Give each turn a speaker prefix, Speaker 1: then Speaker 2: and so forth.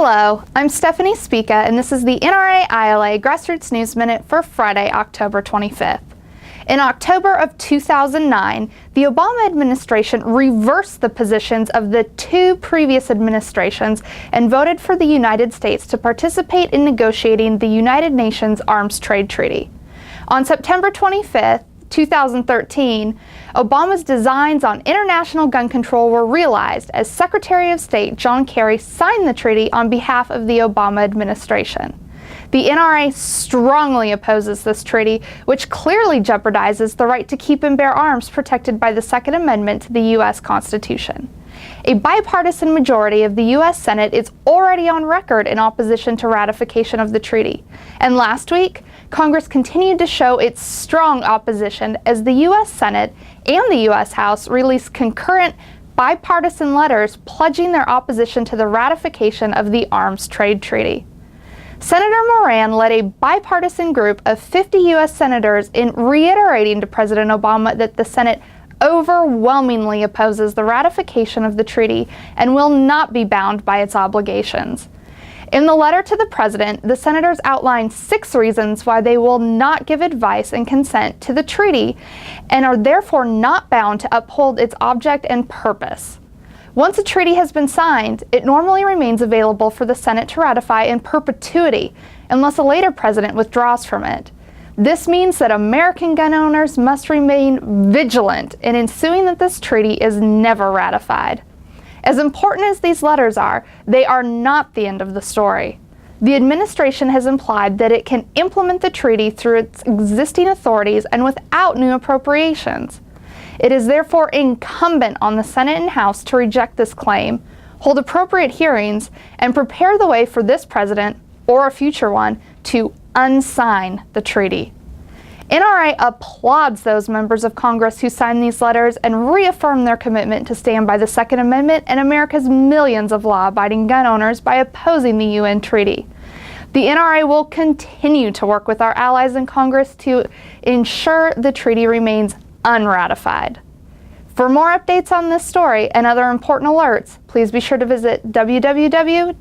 Speaker 1: Hello, I'm Stephanie Spica, and this is the NRA-ILA Grassroots News Minute for Friday, October 25th. In October of 2009, the Obama administration reversed the positions of the two previous administrations and voted for the United States to participate in negotiating the United Nations Arms Trade Treaty. On September 25th, 2013, Obama's designs on international gun control were realized as Secretary of State John Kerry signed the treaty on behalf of the Obama administration. The NRA strongly opposes this treaty, which clearly jeopardizes the right to keep and bear arms protected by the Second Amendment to the U.S. Constitution. A bipartisan majority of the U.S. Senate is already on record in opposition to ratification of the treaty. And last week, Congress continued to show its strong opposition as the U.S. Senate and the U.S. House released concurrent bipartisan letters pledging their opposition to the ratification of the Arms Trade Treaty. Senator Moran led a bipartisan group of 50 U.S. senators in reiterating to President Obama that the Senate overwhelmingly opposes the ratification of the treaty and will not be bound by its obligations. In the letter to the president, the senators outlined 6 reasons why they will not give advice and consent to the treaty and are therefore not bound to uphold its object and purpose. Once a treaty has been signed, it normally remains available for the Senate to ratify in perpetuity unless a later president withdraws from it. This means that American gun owners must remain vigilant in ensuring that this treaty is never ratified. As important as these letters are, they are not the end of the story. The administration has implied that it can implement the treaty through its existing authorities and without new appropriations. It is therefore incumbent on the Senate and House to reject this claim, hold appropriate hearings, and prepare the way for this president, or a future one, to unsign the treaty. NRA applauds those members of Congress who signed these letters and reaffirm their commitment to stand by the Second Amendment and America's millions of law-abiding gun owners by opposing the UN treaty. The NRA will continue to work with our allies in Congress to ensure the treaty remains unratified. For more updates on this story and other important alerts, please be sure to visit www.nraila.org.